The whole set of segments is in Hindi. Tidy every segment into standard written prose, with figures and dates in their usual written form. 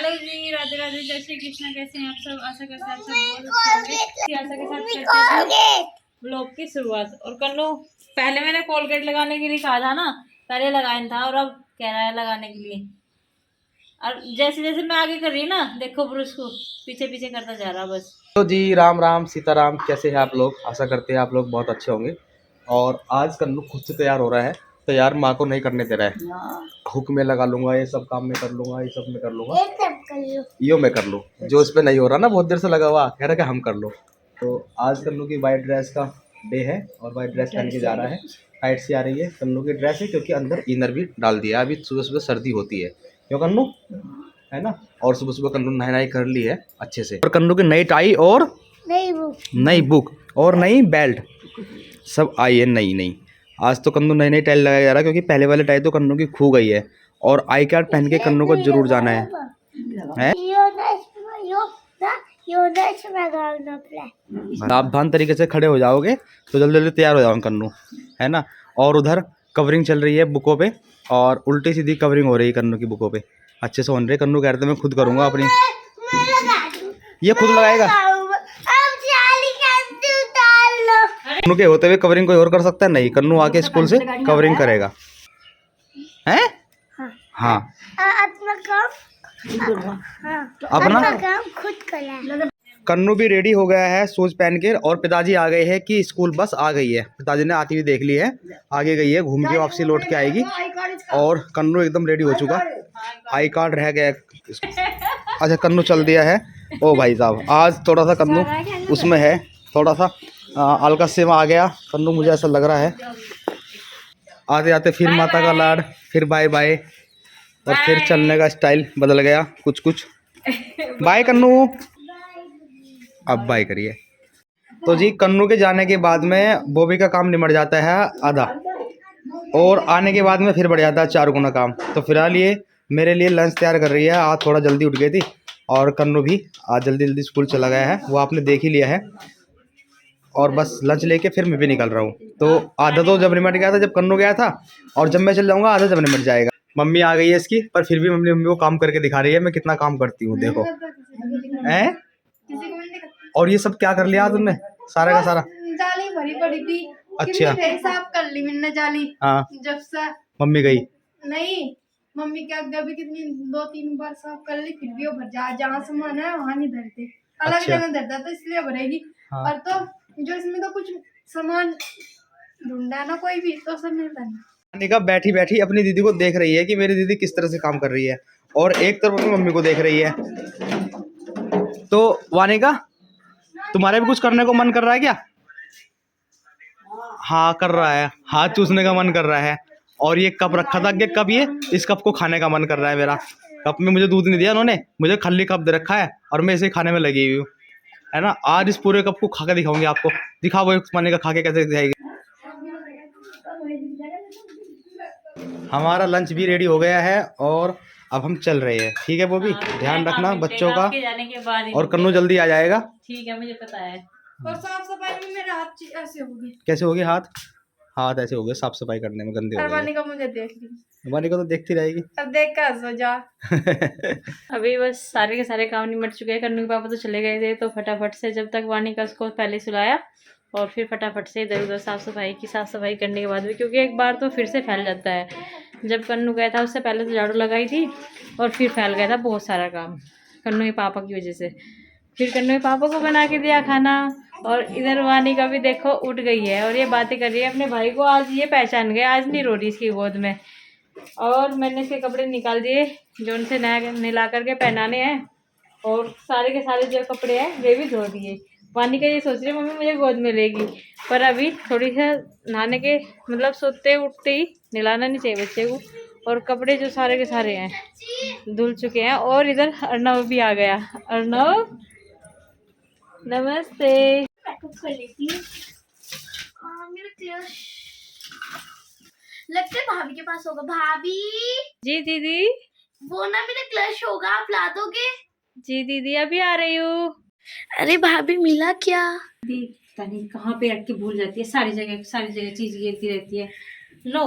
हेलो जी, राधे राधे, जय श्री कृष्ण। कैसे हैं आप सब? आशा करते हैं आप सब बहुत अच्छे होंगे। आशा के साथ करते हैं व्लॉग की शुरुआत। और कर लो, पहले मैंने कोलगेट लगाने के लिए कहा था ना, पहले लगाया था और अब कह रहा है लगाने के लिए। और जैसे जैसे मैं आगे कर रही हूँ ना, देखो ब्रुश को पीछे पीछे करता जा रहा बस। तो जी राम राम सीताराम, कैसे हैं आप लोग? आशा करते हैं आप लोग बहुत अच्छे होंगे। और आज कन्नू खुद से तैयार हो रहा है, तैयार माँ को नहीं करने दे रहा है। हुक में लगा लूंगा, ये सब काम में कर लूंगा, ये सब में कर लूंगा, यो मैं कर लूँ। जो इस पे नहीं हो रहा ना, बहुत देर से लगा हुआ, कह रहा कि हम कर लो। तो आज कन्नू की वाइट ड्रेस का डे है और वाइट ड्रेस पहन के जा रहा है। टाइट सी आ रही है कन्नू की ड्रेस है, क्योंकि अंदर इनर भी डाल दिया। अभी सुबह सुबह सर्दी होती है, क्यों कन्नू? है ना। और सुबह सुबह कन्नू नहाई नहाई कर ली है अच्छे से। और कन्नू की नई टाई और नई बुक और नई बेल्ट सब आई है नई नई। आज तो कन्नू नई नई टाई लगाया जा रहा है, क्योंकि पहले वाले टाई तो कन्नू की खो गई है। और आई कार्ड पहन के कन्नू को जरूर जाना है, हैं? सावधान तरीके से खड़े हो जाओगे तो जल्दी जल्दी तैयार हो जाओगे कन्नू, है ना। और उधर कवरिंग चल रही है बुकों पे, और उल्टी सीधी कवरिंग हो रही है कन्नू की बुकों पे। अच्छे से होने रही। कन्नू कह रहे थे मैं खुद करूँगा अपनी, ये खुद लगाएगा। कन्नू के होते हुए कवरिंग कोई और कर सकता है? नहीं, कन्नू आके स्कूल से कवरिंग करेगा, हैं? हाँ, अपना काम खुद करेगा। कन्नू भी रेडी हो गया है शूज पहन के, और पिताजी आ गए हैं कि स्कूल बस आ गई है। पिताजी ने आती हुई देख ली है, आगे गई है, घूम के वापसी लौट के आएगी। और कन्नू एकदम रेडी हो चुका। आई कार्ड रह गया। अच्छा, कन्नू चल दिया है। ओ भाई साहब, आज थोड़ा सा कन्नू उसमें है, थोड़ा सा हल्का सेम आ गया कन्नू, मुझे ऐसा लग रहा है। आते आते फिर माता का लाड, फिर बाय बाय, और फिर चलने का स्टाइल बदल गया कुछ कुछ। बाय कन्नू, अब बाय करिए। तो जी कन्नू के जाने के बाद में बॉबी का काम निमट जाता है आधा, और आने के बाद में फिर बढ़ जाता है 4 गुना काम। तो फिलहाल ये मेरे लिए लंच तैयार कर रही है। आज थोड़ा जल्दी उठ गई थी, और कन्नू भी आज जल्दी जल्दी स्कूल चला गया है, वो आपने देख ही लिया है। और बस लंच लेके फिर मैं भी निकल रहा हूँ। तो आधा तो जब निमट गया था जब कन्नू गया था, और जब मैं चल जाऊँगा आधा जब निमट जाएगा। मम्मी आ गई है इसकी, पर फिर भी मम्मी को काम करके दिखा रही है मैं कितना काम करती हूँ, देखो हैं। और ये सब क्या कर लिया तुमने? सारा का सारा जाली भरी पड़ी थी। अच्छा, साफ कर ली मैंने जाली। हाँ, जब से मम्मी गई नहीं, मम्मी क्या भी कितनी 2-3 बार साफ कर ली, फिर भी वो भर जा, जहाँ सामान है वहाँ नहीं धरते, अलग जगह धरता तो इसलिए भरेगी। हाँ। और तो जो इसमें तो कुछ सामान ढूंढा ना कोई भी, तो सब मिलता है। वानिका बैठी बैठी अपनी दीदी को देख रही है कि मेरी दीदी किस तरह से काम कर रही है, और एक तरफ अपनी मम्मी को देख रही है। तो वानिका, तुम्हारे भी कुछ करने को मन कर रहा है क्या? हाँ कर रहा है, हाथ चूसने का मन कर रहा है। और ये कप रखा था कि कप, ये इस कप को खाने का मन कर रहा है मेरा। कप में मुझे दूध नहीं दिया उन्होंने, मुझे खाली कप दे रखा है, और मैं इसे खाने में लगी हुई हूँ, है ना। आज इस पूरे कप को खा के दिखाऊंगी आपको। दिखाओ वो पानी का खा के कैसे दिखाएगी। हमारा लंच भी रेडी हो गया है, और अब हम चल रहे हैं। ठीक है वो भी ध्यान रखना बच्चों का, जाने के बाद और कन्नू जल्दी आ जाएगा। ठीक है, मुझे पता है। और साफ सफाई में मेरे हाथ ऐसे हो गए। कैसे हो गए हाथ? हाथ ऐसे हो गए साफ सफाई करने में, गंदे हो गए। वानिका मुझे देख ली, वानिका तो देखती रहेगी। अब देख कर सो जा। अभी बस सारे के सारे काम निमट चुके हैं। कन्नू के पापा तो चले गए थे, तो फटाफट से जब तक वानिका उसको पहले सुलाया, और फिर फटाफट से इधर उधर साफ़ सफाई करने के बाद भी, क्योंकि एक बार तो फिर से फैल जाता है। जब कन्नू गया था उससे पहले तो झाड़ू लगाई थी, और फिर फैल गया था बहुत सारा काम कन्नू के पापा की वजह से। फिर कन्नू के पापा को बना के दिया खाना, और इधर वानिका भी देखो उठ गई है, और ये बातें कर रही है अपने भाई को। आज ये पहचान गए, आज नहीं रो रही इसकी गोद में। और मैंने इसके कपड़े निकाल दिए जो उनसे नया नहला करके पहनाने हैं, और सारे के सारे जो कपड़े हैं वे भी धो दिए। वानिका ये सोच रही है मम्मी मुझे गोद में लेगी, पर अभी थोड़ी सा नहाने के मतलब सोते उठते ही नहलाना नहीं चाहिए बच्चे को। और कपड़े जो सारे के सारे हैं धुल चुके हैं। और इधर अर्नव भी आ गया। अर्नव नमस्ते। लगता है भाभी के पास होगा। भाभी जी दीदी। वो ना मेरा क्लश होगा, आप ला दोगे? जी दीदी अभी आ रही हूँ। अरे भाभी मिला क्या? पता नहीं कहाँ पे रख के भूल जाती है, सारी जगह चीज गिरती रहती है। लो।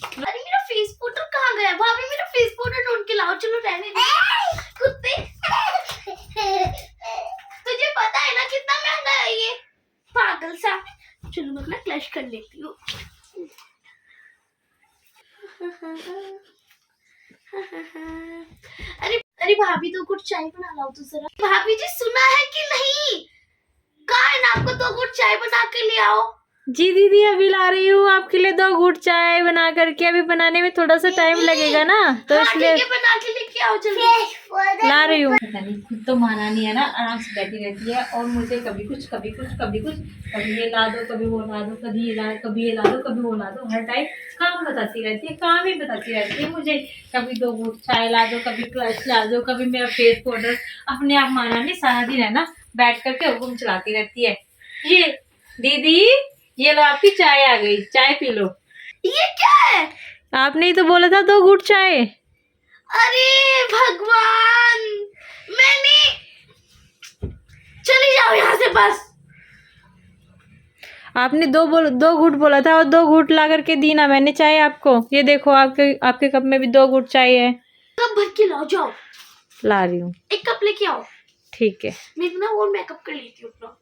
अरे मेरा फेस पाउडर कहाँ गया? भाभी मेरा फेस अरे अरे भाभी तो कुछ चाय बना लाओ तो जरा। भाभी जी सुना है कि नहीं, कहा है ना आपको 2 घूंट चाय बना के ले आओ। जी दीदी अभी ला रही हूँ आपके लिए 2 घूंट चाय बना करके। अभी बनाने में थोड़ा सा टाइम लगेगा ना, तो हाँ, इसलिए ठीक है, बना के लेके आओ जल्दी। ला रही हूँ। पता नहीं, खुद तो महारानी है ना, आराम से बैठी रहती है और मुझे कभी कुछ कभी कुछ कभी कुछ, कभी ये ला दो कभी वो ला दो, कभी ये ला दो कभी वो ला दो, हर टाइम काम बताती रहती है, काम ही बताती रहती है मुझे। कभी 2 घूंट चाय ला दो, कभी क्लच ला दो, कभी मेरा फेस पाउडर। अपने आप महारानी सारा दिन है ना बैठ करके हुक्म चलाती रहती है। ये दीदी ये लो आपकी चाय आ गई, चाय पी लो। ये क्या है? आपने ही तो बोला था 2 घूंट चाय। अरे भगवान, मैंने, चली जाओ यहाँ से बस। आपने 2 घूंट बोला था और 2 घूंट ला करके दी ना मैंने चाय आपको। ये देखो आपके कप में भी 2 घूंट चाय है। कप भर के लाओ, जाओ ला रही हूँ। 1 कप लेके आओ। ठीक है मैं ना वो मेकअप कर लेती हूँ अपना।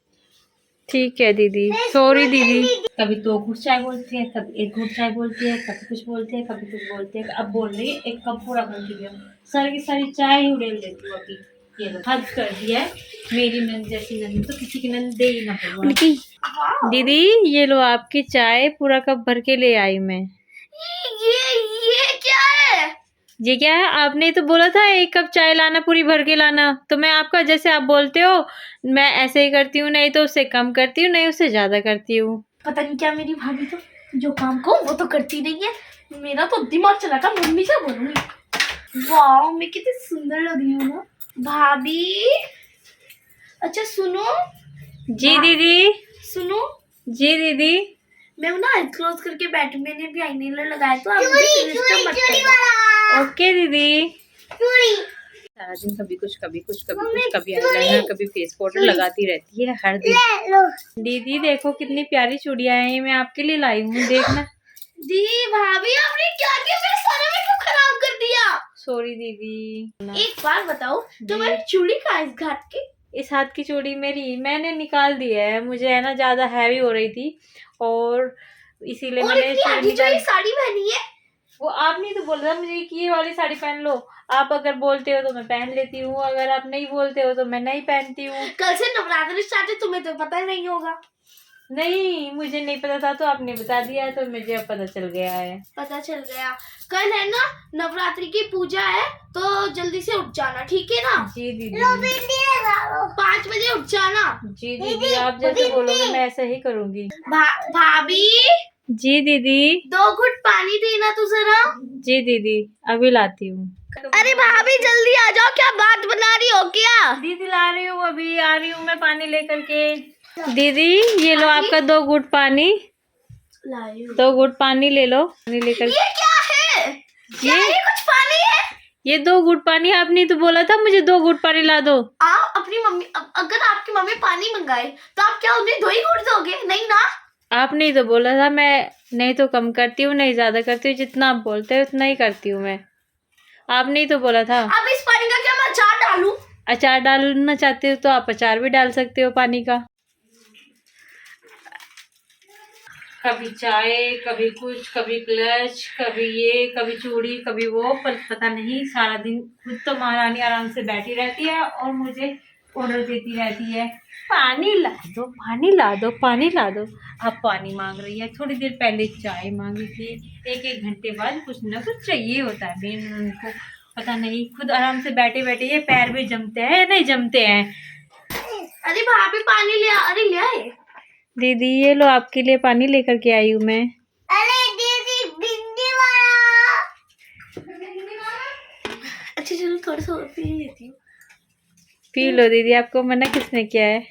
ठीक है दीदी, सॉरी दीदी। कभी 2 घूंट चाय बोलती है, कभी 1 घूंट चाय बोलती है, कभी कुछ बोलती है, कभी कुछ बोलती है। अब बोल रही है 1 कप पूरा कर दिया, सारी की सारी चाय ही उड़ेल देती हूँ अभी। ये लो, हद कर दिया है। मेरी नंद जैसी नंद तो किसी की नंद दे ही ना भगवान। दीदी ये लो आपकी चाय, पूरा कप भर के ले आई मैं। ये क्या है? ये क्या है? आपने तो बोला था 1 कप चाय लाना, पूरी भर के लाना। तो मैं आपका जैसे आप बोलते हो मैं ऐसे ही करती हूँ, नहीं तो उससे कम करती हूँ, नहीं उससे ज्यादा करती हूँ। पता नहीं क्या मेरी भाभी तो जो काम को वो तो करती नहीं है। मेरा तो दिमाग चला था, मम्मी से बोलूंगी। वाह मैं कितनी सुंदर लग रही हूँ ना भाभी। अच्छा सुनो। जी दीदी। सुनो जी दीदी। मैं ना आई क्लोज करके बैठी, मैंने भी आईलाइनर लगाया तो आप मुझे डिस्टर्ब मत करना। ओके दीदी। सारा दिन कभी कुछ कभी कुछ कभी कुछ, कभी आईलाइनर कभी फेस पाउडर लगाती रहती है हर दिन। दीदी देखो कितनी प्यारी चूड़ियां हैं, ये मैं आपके लिए लाई हूँ, देखना। दी भाभी आपने क्या किया, मेरे सारे मेकअप खराब कर दिया। सॉरी दीदी। एक बार बताओ तुम्हारी चूड़ी कहाँ है इस घाट की? इस हाथ की चूड़ी मेरी मैंने निकाल दी है, मुझे है ना ज्यादा हैवी हो रही थी और इसीलिए और मैंने इतनी चूड़ी आधी जो निकाल। ये साड़ी पहनी है, वो आपने तो बोला था मुझे कि ये वाली साड़ी पहन लो। आप अगर बोलते हो तो मैं पहन लेती हूँ, अगर आप नहीं बोलते हो तो मैं नहीं पहनती हूँ। कल से नवरात्रि स्टार्ट है, तुम्हें तो पता ही नहीं होगा। नहीं मुझे नहीं पता था, तो आपने बता दिया तो मुझे अब पता चल गया है। पता चल गया। कल है ना नवरात्रि की पूजा है, तो जल्दी से उठ जाना, ठीक है ना? जी दीदी। 5 बजे उठ जाना। जी दीदी, आप जैसे बोलोगे मैं ऐसा ही करूँगी। भाभी जी दीदी। 2 घुट पानी देना तू जरा। जी दीदी अभी लाती हूँ। अरे भाभी जल्दी आ जाओ, क्या बात बना रही हो क्या? दीदी ला रही हूँ, अभी आ रही हूँ मैं पानी लेकर के। दीदी ये लो आपका 2 घूंट पानी। 2 घूंट पानी ले लो, पानी लेकर। ये क्या है? क्या ये कुछ पानी है? ये 2 घूंट पानी, आपने तो बोला था मुझे 2 घूंट पानी ला दो। आप अपनी मम्मी, अगर आपकी मम्मी पानी मंगाए तो आप क्या उन्हें 2 ही घूंट दोगे? नहीं ना। आपने ही तो बोला था, मैं नहीं तो कम करती हूँ नहीं ज्यादा करती हूँ, जितना आप बोलते हो उतना ही करती हूँ मैं। आपने ही तो बोला था। अब इस पानी का क्या मैं अचार डालूं? अचार डालना चाहते हो तो आप अचार भी डाल सकते हो पानी का। कभी चाय, कभी कुछ, कभी क्लच, कभी ये, कभी चूड़ी, कभी वो, पर पता नहीं सारा दिन खुद तो महारानी आराम से बैठी रहती है और मुझे ऑर्डर देती रहती है, पानी ला दो पानी ला दो पानी ला दो। अब पानी मांग रही है, थोड़ी देर पहले चाय मांगी थी। 1-1 घंटे बाद कुछ ना कुछ चाहिए होता है बेन उनको, पता नहीं खुद आराम से बैठे बैठे ये पैर भी जमते हैं या नहीं जमते हैं। अरे भाभी पानी लिया, अरे ले आए। दीदी ये लो आपके लिए पानी लेकर के आई हूँ मैं। अरे दीदी भिंडी वाला। अच्छा चलो थोड़ा सा और पी लेती हूँ। पी लो दीदी, आपको मना किसने किया है?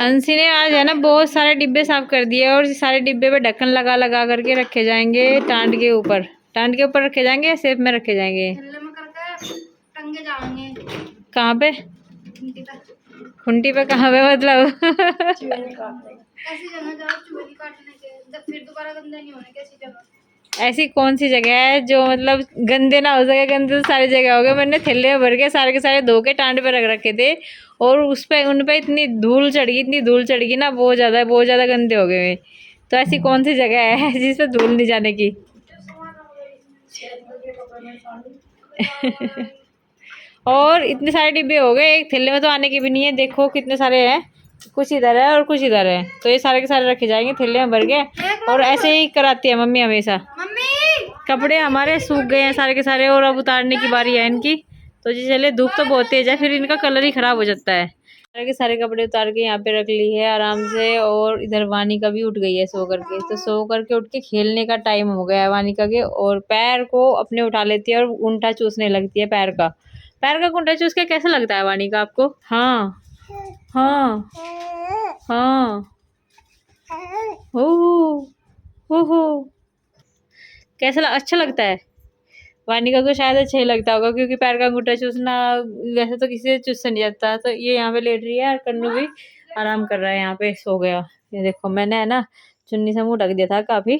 अंशी ने आज है ना बहुत सारे डिब्बे साफ कर दिए और सारे डिब्बे पे ढक्कन लगा लगा करके रखे जाएंगे टांड के ऊपर। टांड के ऊपर रखे जाएंगे, सेफ में रखे जाएंगे। टंगे जाएंगे। कहाँ पे? खुंटी पे कहाँ पे मतलब? ऐसी जगह जाओ चूड़ी काटने के, जब फिर दोबारा गंदे नहीं होने, कैसी जगह? ऐसी कौन सी जगह है जो मतलब गंदे ना हो सके? गंदे तो सारी जगह हो गए। मैंने थैले में भर के सारे धो के टांड पे रख रखे थे और उस पे उन पे इतनी धूल चढ़ गई ना, बहुत ज़्यादा गंदे हो गए। तो ऐसी कौन सी जगह है जिस पे धूल नहीं जाने की? और इतने सारे डिब्बे हो गए, एक थैले में तो आने की भी नहीं है। देखो कितने सारे हैं, कुछ इधर है और कुछ इधर है, तो ये सारे के सारे रखे जाएंगे, थैले में भर गए। और ऐसे ही कराती है मम्मी हमेशा। कपड़े हमारे सूख गए हैं सारे के सारे, और अब उतारने की बारी है इनकी। तो जी चले, धूप तो बहुत तेज है, फिर इनका कलर ही खराब हो जाता है। सारे के सारे कपड़े उतार के यहाँ पे रख ली है आराम से। और इधर वानी का भी उठ गई है सो करके, तो सो करके उठ के खेलने का टाइम हो गया है वानी का के। और पैर को अपने उठा लेती है और उंठा चूसने लगती है पैर का। पैर का कुंठा चूस के कैसा लगता है वानी का आपको? हाँ हाँ हाँ, हो कैसा अच्छा लगता है? वानिका को शायद अच्छा ही लगता होगा, क्योंकि पैर का अंगूठा चूसना वैसे तो किसी से चूस नहीं जाता। तो ये यहाँ पे लेट रही है और कन्नू भी आराम कर रहा है, यहाँ पे सो गया। ये देखो मैंने है ना चुन्नी से मुंह ढक दिया था काफी,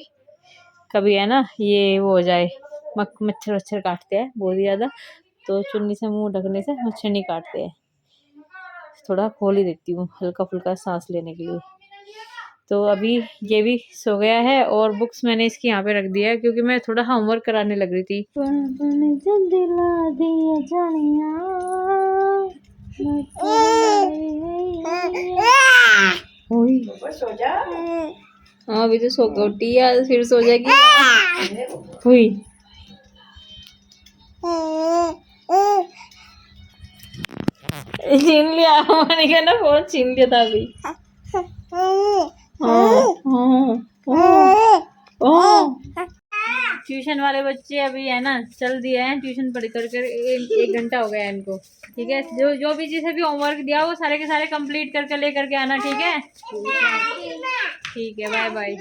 कभी है ना ये वो हो जाए, मच्छर वच्छर काटते हैं बहुत ही ज्यादा, तो चुन्नी से मुंह ढकने से मच्छर नहीं काटते हैं। थोड़ा खोल ही देती हूँ हल्का फुल्का सांस लेने के लिए। तो अभी ये भी सो गया है, और बुक्स मैंने इसकी यहाँ पे रख दिया है, क्योंकि मैं थोड़ा होमवर्क कराने लग रही थी। हाँ अभी तो सो के उठी है, फिर सो जाएगी। हुई छीन लिया हमारे का ना, फोन छीन लिया था अभी। ट्यूशन वाले बच्चे अभी है ना चल दिए हैं, ट्यूशन पढ़ कर एक घंटा हो गया है इनको। ठीक है, जो भी जिसे भी होमवर्क दिया वो सारे के सारे कंप्लीट करके लेकर के आना। ठीक है, ठीक है, बाय बाय।